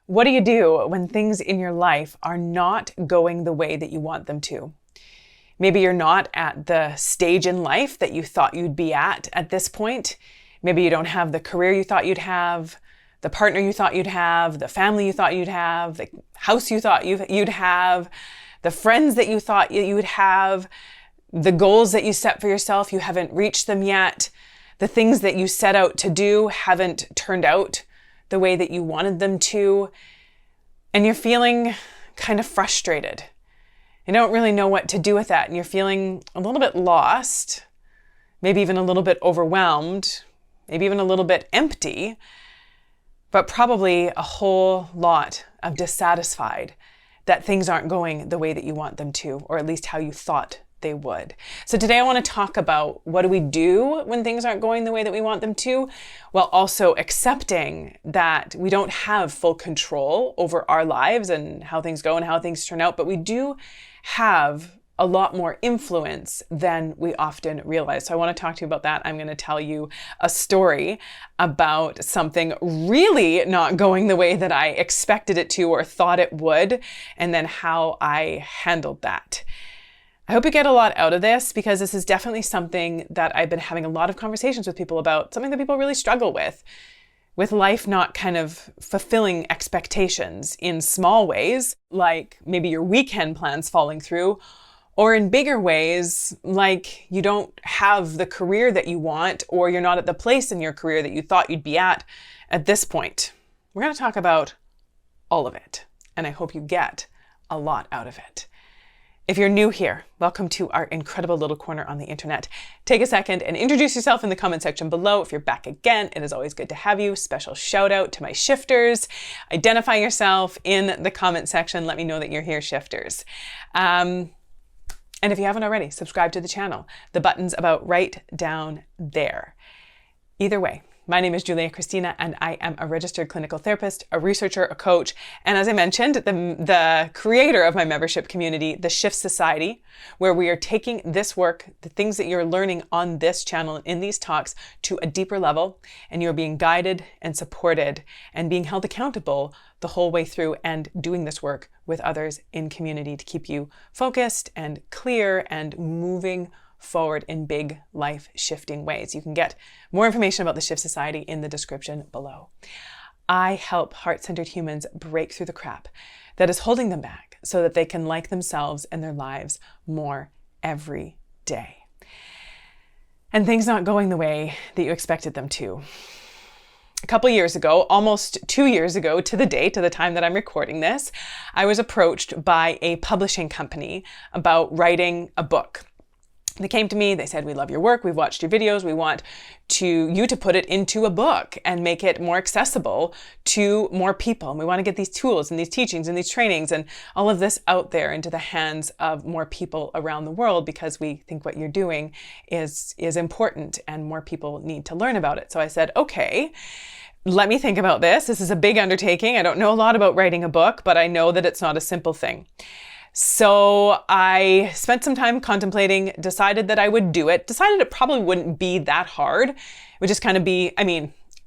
What do you do when things in your life are not going the way that you want them to? Maybe you're not at the stage in life that you thought you'd be at this point. Maybe you don't have the career you thought you'd have, the partner you thought you'd have, the family you thought you'd have, the house you thought you'd have, the friends that you thought you would have, the goals that you set for yourself, you haven't reached them yet. The things that you set out to do haven't turned out the way that you wanted them to, and you're feeling kind of frustrated. You don't really know what to do with that, and you're feeling a little bit lost, maybe even a little bit overwhelmed, maybe even a little bit empty, but probably a whole lot of dissatisfied that things aren't going the way that you want them to, or at least how you thought they would. So today I want to talk about what do we do when things aren't going the way that we want them to, while also accepting that we don't have full control over our lives and how things go and how things turn out, but we do have a lot more influence than we often realize. So I want to talk to you about that. I'm going to tell you a story about something really not going the way that I expected it to or thought it would, and then how I handled that. I hope you get a lot out of this, because this is definitely something that I've been having a lot of conversations with people about, something that people really struggle with life not kind of fulfilling expectations in small ways, like maybe your weekend plans falling through, or in bigger ways, like you don't have the career that you want, or you're not at the place in your career that you thought you'd be at this point. We're going to talk about all of it, and I hope you get a lot out of it. If you're new here, welcome to our incredible little corner on the internet. Take a second and introduce yourself in the comment section below. If you're back again, it is always good to have you. Special shout out to my shifters. Identify yourself in the comment section. Let me know that you're here, shifters. And if you haven't already, subscribe to the channel. The button's about right down there. Either way, my name is Kristina, and I am a registered clinical therapist, a researcher, a coach, and as I mentioned, the creator of my membership community, the Shift Society, where we are taking this work, the things that you're learning on this channel in these talks, to a deeper level, and you're being guided and supported and being held accountable the whole way through, and doing this work with others in community to keep you focused and clear and moving forward in big life shifting ways. You can get more information about the Shift Society in the description below. I help heart-centered humans break through the crap that is holding them back so that they can like themselves and their lives more every day. And things not going the way that you expected them to. A couple years ago, almost 2 years ago to the date, to the time that I'm recording this, I was approached by a publishing company about writing a book. They came to me, they said, "We love your work, we've watched your videos, we want you to put it into a book and make it more accessible to more people. And we want to get these tools and these teachings and these trainings and all of this out there into the hands of more people around the world, because we think what you're doing is important and more people need to learn about it." So I said, okay, let me think about this. This is a big undertaking. I don't know a lot about writing a book, but I know that it's not a simple thing. So I spent some time contemplating, decided that I would do it, decided it probably wouldn't be that hard. It would just kind of be,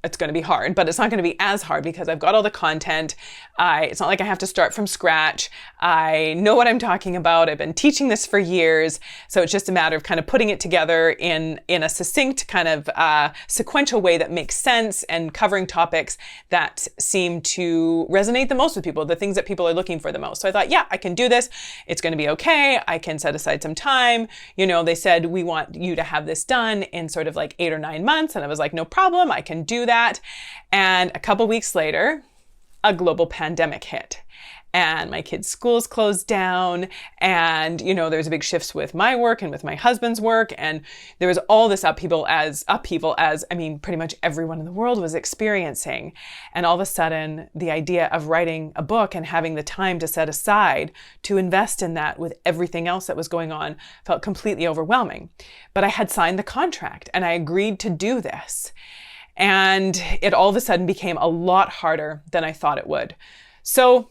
it's going to be hard, but it's not going to be as hard because I've got all the content. It's not like I have to start from scratch. I know what I'm talking about. I've been teaching this for years. So it's just a matter of kind of putting it together in a succinct kind of sequential way that makes sense, and covering topics that seem to resonate the most with people, the things that people are looking for the most. So I thought, yeah, I can do this. It's going to be okay. I can set aside some time. You know, they said, "We want you to have this done in sort of like 8 or 9 months." And I was like, no problem. I can do that. And a couple weeks later, a global pandemic hit, and my kids' schools closed down, and there's a big shifts with my work and with my husband's work, and there was all this upheaval as pretty much everyone in the world was experiencing. And all of a sudden, the idea of writing a book and having the time to set aside to invest in that with everything else that was going on felt completely overwhelming. But I had signed the contract and I agreed to do this. And it all of a sudden became a lot harder than I thought it would. So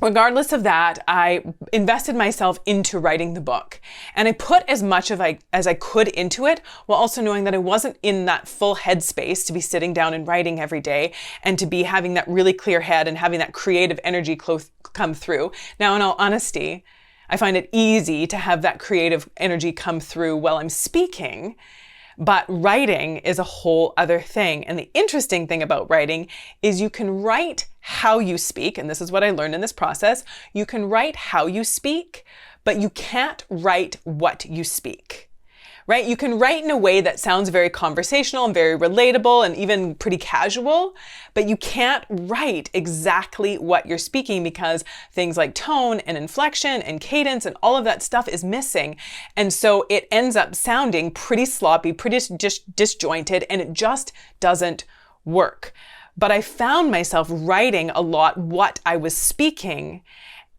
regardless of that, I invested myself into writing the book, and I put as much as I could into it, while also knowing that I wasn't in that full headspace to be sitting down and writing every day and to be having that really clear head and having that creative energy come through. Now, in all honesty, I find it easy to have that creative energy come through while I'm speaking, but writing is a whole other thing. And the interesting thing about writing is you can write how you speak, and this is what I learned in this process. You can write how you speak, but you can't write what you speak. Right? You can write in a way that sounds very conversational and very relatable and even pretty casual, but you can't write exactly what you're speaking because things like tone and inflection and cadence and all of that stuff is missing. And so it ends up sounding pretty sloppy, pretty disjointed, and it just doesn't work. But I found myself writing a lot what I was speaking,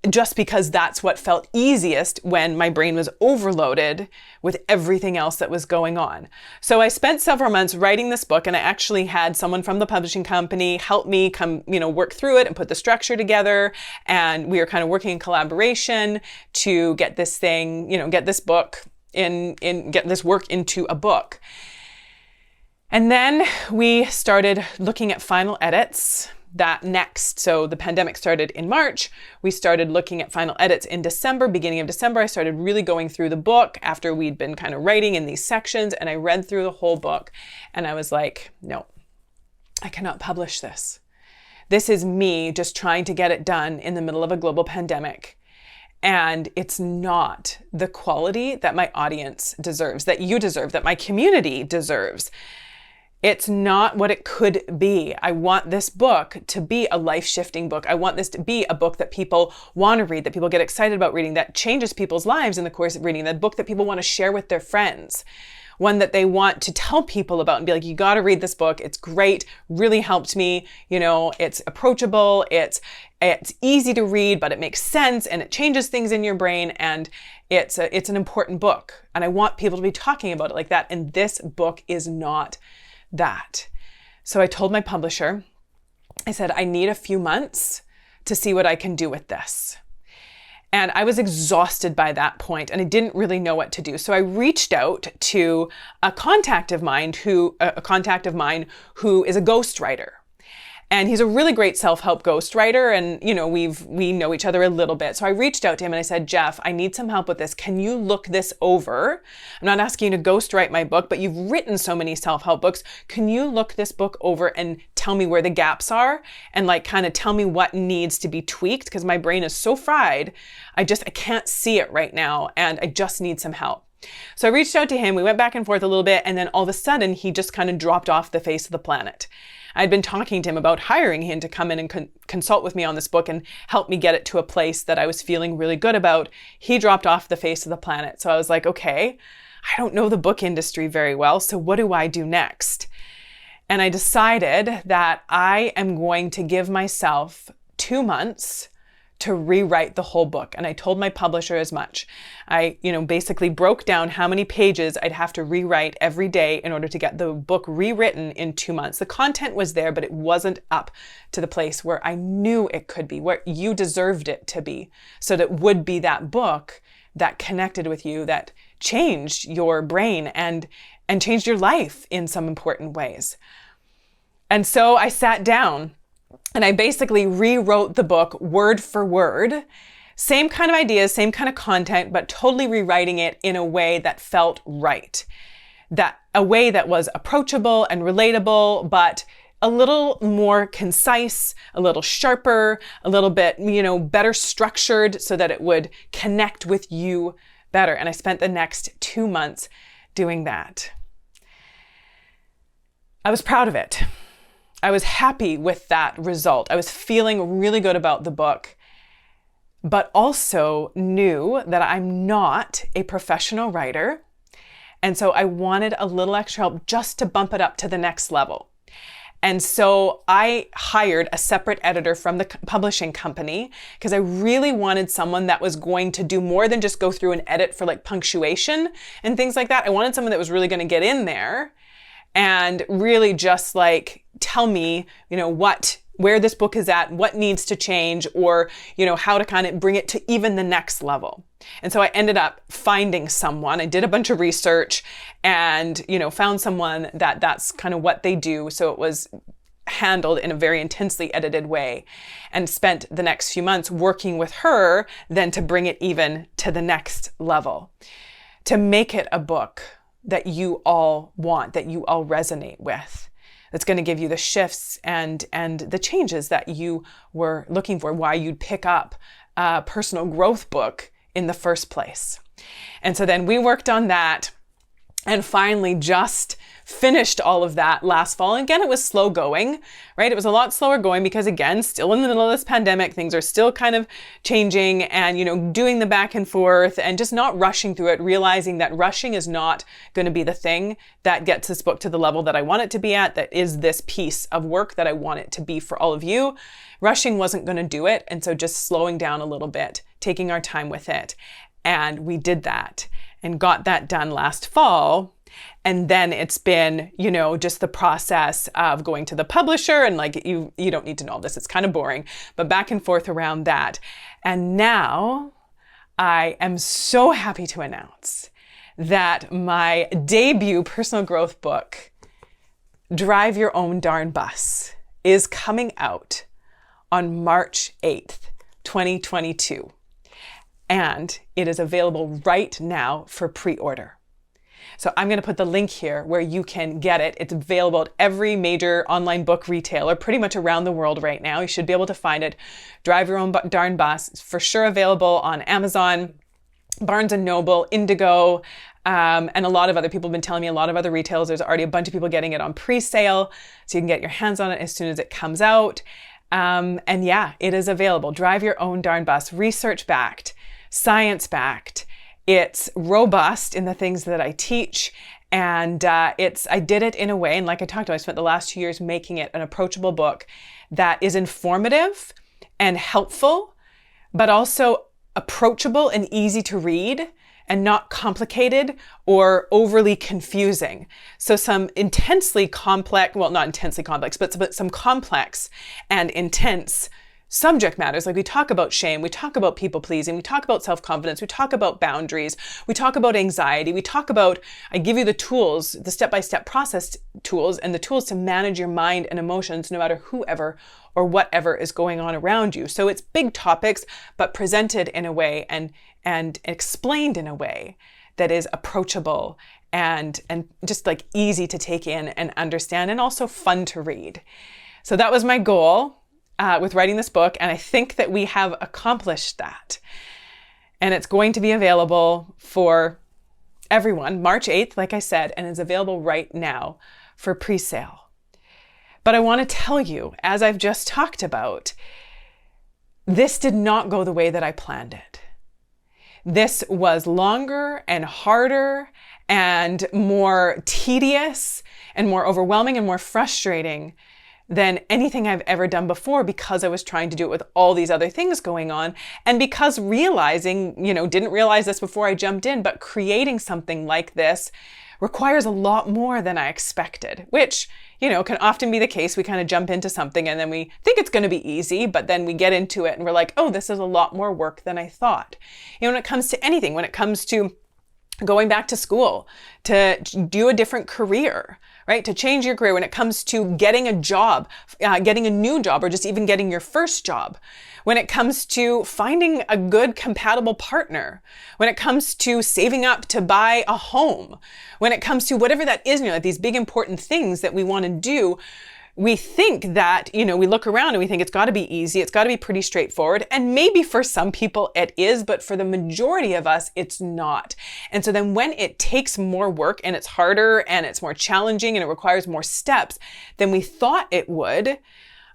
just because that's what felt easiest when my brain was overloaded with everything else that was going on. So I spent several months writing this book, and I actually had someone from the publishing company help me work through it and put the structure together. And we were kind of working in collaboration to get this thing, get this book get this work into a book. And then we started looking at final edits. So the pandemic started in March. We started looking at final edits in December, beginning of December. I started really going through the book after we'd been kind of writing in these sections, and I read through the whole book and I was like, no, I cannot publish this. This is me just trying to get it done in the middle of a global pandemic. And it's not the quality that my audience deserves, that you deserve, that my community deserves. It's not what it could be. I want this book to be a life-shifting book. I want this to be a book that people want to read, that people get excited about reading, that changes people's lives in the course of reading, that book that people want to share with their friends, one that they want to tell people about and be like, you got to read this book. It's great, really helped me. It's approachable, it's easy to read, but it makes sense and it changes things in your brain, and it's an important book. And I want people to be talking about it like that. And this book is not that. So I told my publisher, I said, I need a few months to see what I can do with this. And I was exhausted by that point, and I didn't really know what to do. So I reached out to a contact of mine who is a ghostwriter. And he's a really great self-help ghostwriter, and we know each other a little bit. So I reached out to him and I said, Jeff, I need some help with this. Can you look this over? I'm not asking you to ghostwrite my book, but you've written so many self-help books. Can you look this book over and tell me where the gaps are and kind of tell me what needs to be tweaked? Because my brain is so fried. I can't see it right now, and I just need some help. So I reached out to him. We went back and forth a little bit, and then all of a sudden he just kind of dropped off the face of the planet. I'd been talking to him about hiring him to come in and consult with me on this book and help me get it to a place that I was feeling really good about. He dropped off the face of the planet. So I was like, okay, I don't know the book industry very well, so what do I do next? And I decided that I am going to give myself 2 months to rewrite the whole book. And I told my publisher as much. I, basically broke down how many pages I'd have to rewrite every day in order to get the book rewritten in 2 months. The content was there, but it wasn't up to the place where I knew it could be, where you deserved it to be. So that it would be that book that connected with you, that changed your brain and changed your life in some important ways. And so I sat down and I basically rewrote the book word for word, same kind of ideas, same kind of content, but totally rewriting it in a way that felt right. A way that was approachable and relatable, but a little more concise, a little sharper, a little bit, better structured so that it would connect with you better. And I spent the next 2 months doing that. I was proud of it. I was happy with that result. I was feeling really good about the book, but also knew that I'm not a professional writer. And so I wanted a little extra help just to bump it up to the next level. And so I hired a separate editor from the publishing company because I really wanted someone that was going to do more than just go through and edit for punctuation and things like that. I wanted someone that was really going to get in there and really just tell me, what where this book is at, what needs to change, or, how to kind of bring it to even the next level. And so I ended up finding someone. I did a bunch of research and, found someone that's kind of what they do. So it was handled in a very intensely edited way, and spent the next few months working with her then to bring it even to the next level, to make it a book that you all want, that you all resonate with. That's going to give you the shifts and the changes that you were looking for, why you'd pick up a personal growth book in the first place. And so then we worked on that and finally just finished all of that last fall. And again, it was slow going, right? It was a lot slower going because, again, still in the middle of this pandemic, things are still kind of changing and, doing the back and forth and just not rushing through it, realizing that rushing is not going to be the thing that gets this book to the level that I want it to be at, that is this piece of work that I want it to be for all of you. Rushing wasn't going to do it. And so just slowing down a little bit, taking our time with it. And we did that and got that done last fall. And then it's been, just the process of going to the publisher and you don't need to know all this. It's kind of boring, but back and forth around that. And now I am so happy to announce that my debut personal growth book, Drive Your Own Darn Bus, is coming out on March 8th, 2022. And it is available right now for pre-order. So I'm going to put the link here where you can get it. It's available at every major online book retailer pretty much around the world right now. You should be able to find it. Drive Your Own Darn Bus. It's for sure available on Amazon, Barnes & Noble, Indigo, and a lot of other people have been telling me, a lot of other retailers. There's already a bunch of people getting it on pre-sale, so you can get your hands on it as soon as it comes out. And yeah, it is available. Drive Your Own Darn Bus. Research-backed, science-backed. It's robust in the things that I teach. And I did it in a way, and like I talked about, I spent the last 2 years making it an approachable book that is informative and helpful, but also approachable and easy to read and not complicated or overly confusing. So some intensely complex, well, not intensely complex, but some complex and intense subject matters. Like we talk about shame, we talk about people pleasing, we talk about self-confidence, we talk about boundaries, we talk about anxiety, I give you the tools, the step-by-step process tools and the tools to manage your mind and emotions no matter whoever or whatever is going on around you. So it's big topics, but presented in a way and explained in a way that is approachable and just easy to take in and understand, and also fun to read. So that was my goal with writing this book, and I think that we have accomplished that. And it's going to be available for everyone, March 8th, like I said, and is available right now for pre-sale. But I want to tell you, as I've just talked about, this did not go the way that I planned it. This was longer and harder and more tedious and more overwhelming and more frustrating than anything I've ever done before, because I was trying to do it with all these other things going on. And because realizing, didn't realize this before I jumped in, but creating something like this requires a lot more than I expected, which, can often be the case. We kind of jump into something and then we think it's going to be easy, but then we get into it and we're like, oh, this is a lot more work than I thought. When it comes to anything, when it comes to going back to school, to do a different career, right? To change your career, when it comes to getting a job, getting a new job, or just even getting your first job. When it comes to finding a good compatible partner. When it comes to saving up to buy a home. When it comes to whatever that is, these big important things that we want to do, we think that, we look around and we think it's got to be easy. It's got to be pretty straightforward. And maybe for some people it is, but for the majority of us, it's not. And so then when it takes more work and it's harder and it's more challenging and it requires more steps than we thought it would,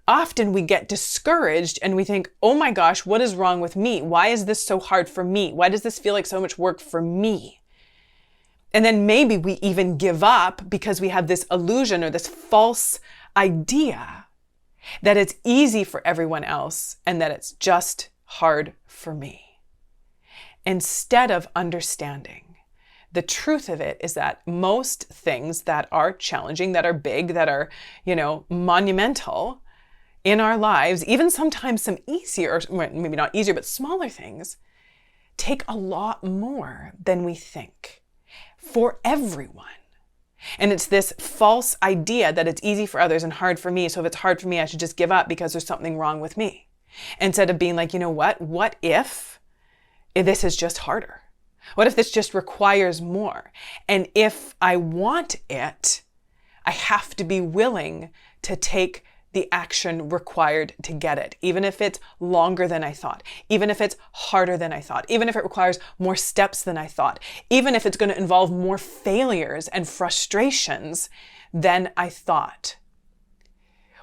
often we get discouraged and we think, oh my gosh, what is wrong with me? Why is this so hard for me? Why does this feel like so much work for me? And then maybe we even give up because we have this illusion or this false idea that it's easy for everyone else and that it's just hard for me. Instead of understanding the truth of it is that most things that are challenging, that are big, that are, monumental, in our lives, even sometimes some easier, or maybe not easier, but smaller things, take a lot more than we think for everyone. And it's this false idea that it's easy for others and hard for me. So if it's hard for me, I should just give up because there's something wrong with me. Instead of being like, you know what if this is just harder? What if this just requires more? And if I want it, I have to be willing to take the action required to get it, even if it's longer than I thought, even if it's harder than I thought, even if it requires more steps than I thought, even if it's going to involve more failures and frustrations than I thought.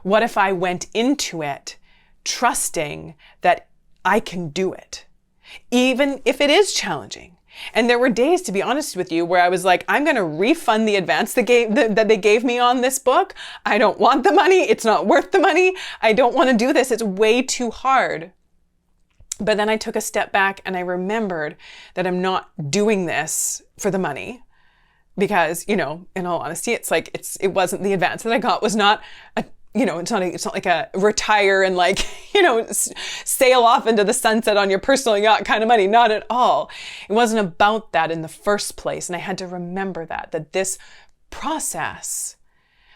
What if I went into it trusting that I can do it, even if it is challenging? And there were days, to be honest with you, where I was like, I'm going to refund the advance that they gave me on this book. I don't want the money. It's not worth the money. I don't want to do this. It's way too hard. But then I took a step back and I remembered that I'm not doing this for the money because, in all honesty, it wasn't the advance that I got was not it's not like a retire and sail off into the sunset on your personal yacht kind of money. Not at all. It wasn't about that in the first place. And I had to remember that this process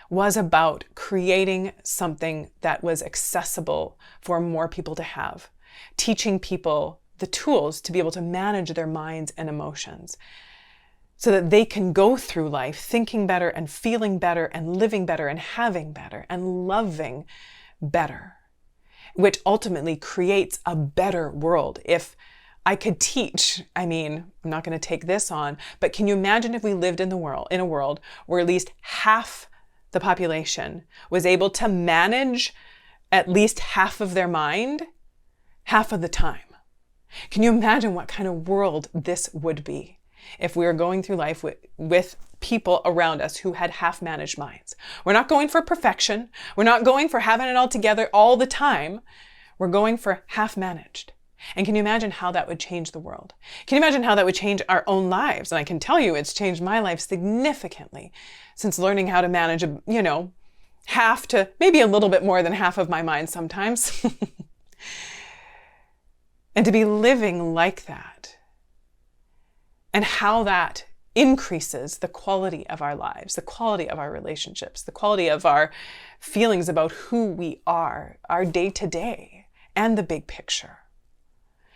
was about creating something that was accessible for more people to have, teaching people the tools to be able to manage their minds and emotions, so that they can go through life thinking better and feeling better and living better and having better and loving better, which ultimately creates a better world. If I could teach, I'm not going to take this on, but can you imagine if we lived in a world where at least half the population was able to manage at least half of their mind, half of the time? Can you imagine what kind of world this would be? If we were going through life with people around us who had half-managed minds. We're not going for perfection. We're not going for having it all together all the time. We're going for half-managed. And can you imagine how that would change the world? Can you imagine how that would change our own lives? And I can tell you it's changed my life significantly since learning how to manage, half to maybe a little bit more than half of my mind sometimes. And to be living like that. And how that increases the quality of our lives, the quality of our relationships, the quality of our feelings about who we are, our day-to-day, and the big picture.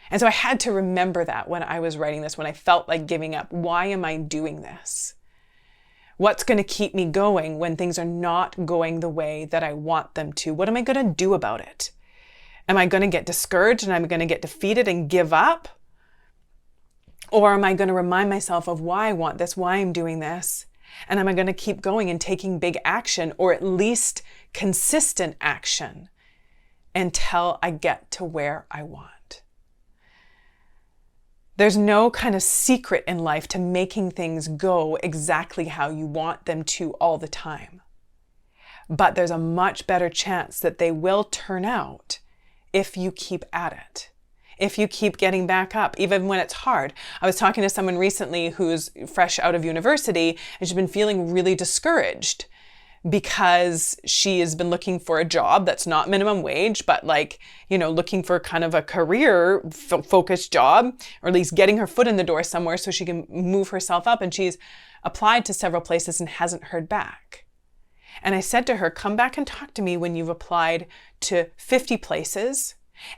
And so I had to remember that when I was writing this, when I felt like giving up. Why am I doing this? What's going to keep me going when things are not going the way that I want them to? What am I going to do about it? Am I going to get discouraged and I'm going to get defeated and give up? Or am I going to remind myself of why I want this, why I'm doing this? And am I going to keep going and taking big action, or at least consistent action, until I get to where I want? There's no kind of secret in life to making things go exactly how you want them to all the time. But there's a much better chance that they will turn out if you keep at it. If you keep getting back up, even when it's hard. I was talking to someone recently who's fresh out of university and she's been feeling really discouraged because she has been looking for a job that's not minimum wage, but looking for kind of a career focused job, or at least getting her foot in the door somewhere so she can move herself up. And she's applied to several places and hasn't heard back. And I said to her, come back and talk to me when you've applied to 50 places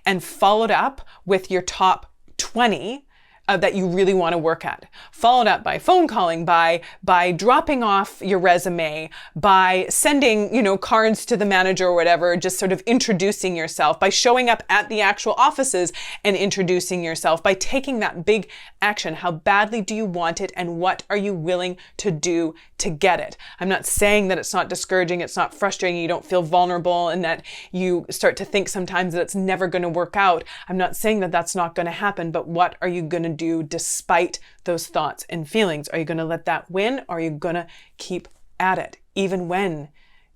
and followed up with your top 20 that you really want to work at. Followed up by phone calling, by dropping off your resume, by sending, cards to the manager or whatever, just sort of introducing yourself, by showing up at the actual offices and introducing yourself, by taking that big action. How badly do you want it, and what are you willing to do to get it? I'm not saying that it's not discouraging, it's not frustrating, you don't feel vulnerable, and that you start to think sometimes that it's never going to work out. I'm not saying that that's not going to happen, but what are you going to do despite those thoughts and feelings? Are you going to let that win, or are you going to keep at it even when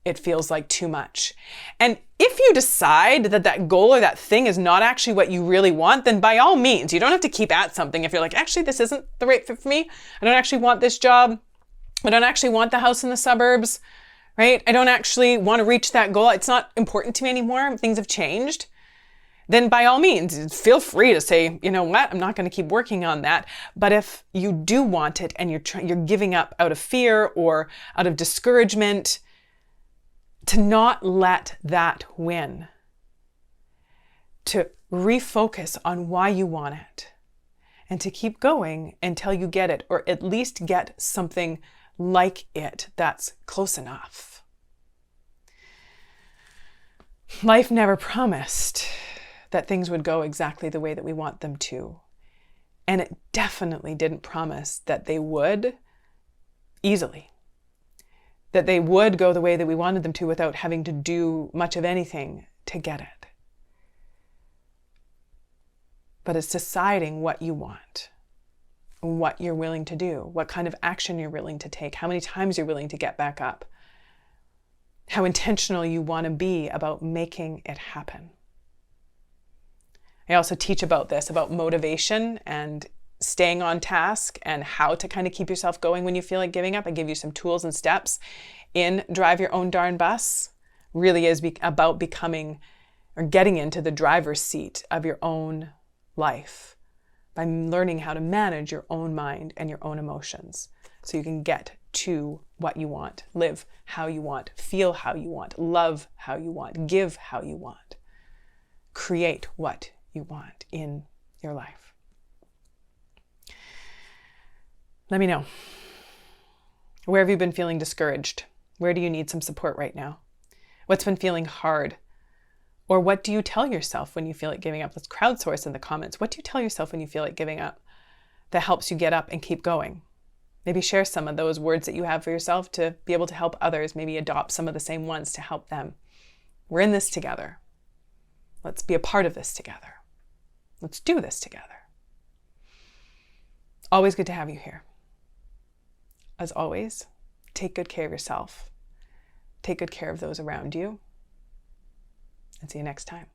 it feels like too much? And if you decide that that goal or that thing is not actually what you really want, then by all means, you don't have to keep at something. If you're like, actually, this isn't the right fit for me, I don't actually want this job, I don't actually want the house in the suburbs, right? I don't actually want to reach that goal. It's not important to me anymore. Things have changed. Then by all means, feel free to say, you know what, I'm not going to keep working on that. But if you do want it and you're giving up out of fear or out of discouragement, to not let that win. To refocus on why you want it and to keep going until you get it, or at least get something like it that's close enough. Life never promised that things would go exactly the way that we want them to. And it definitely didn't promise that they would easily, that they would go the way that we wanted them to without having to do much of anything to get it. But it's deciding what you want, what you're willing to do, what kind of action you're willing to take, how many times you're willing to get back up, how intentional you want to be about making it happen. I also teach about this, about motivation and staying on task and how to kind of keep yourself going when you feel like giving up. I give you some tools and steps in Drive Your Own Darn Bus. Really is about becoming or getting into the driver's seat of your own life by learning how to manage your own mind and your own emotions so you can get to what you want, live how you want, feel how you want, love how you want, give how you want, create what you want in your life. Let me know. Where have you been feeling discouraged? Where do you need some support right now? What's been feeling hard? Or what do you tell yourself when you feel like giving up? Let's crowdsource in the comments. What do you tell yourself when you feel like giving up that helps you get up and keep going? Maybe share some of those words that you have for yourself to be able to help others. Maybe adopt some of the same ones to help them. We're in this together. Let's be a part of this together. Let's do this together. Always good to have you here. As always, take good care of yourself. Take good care of those around you. And see you next time.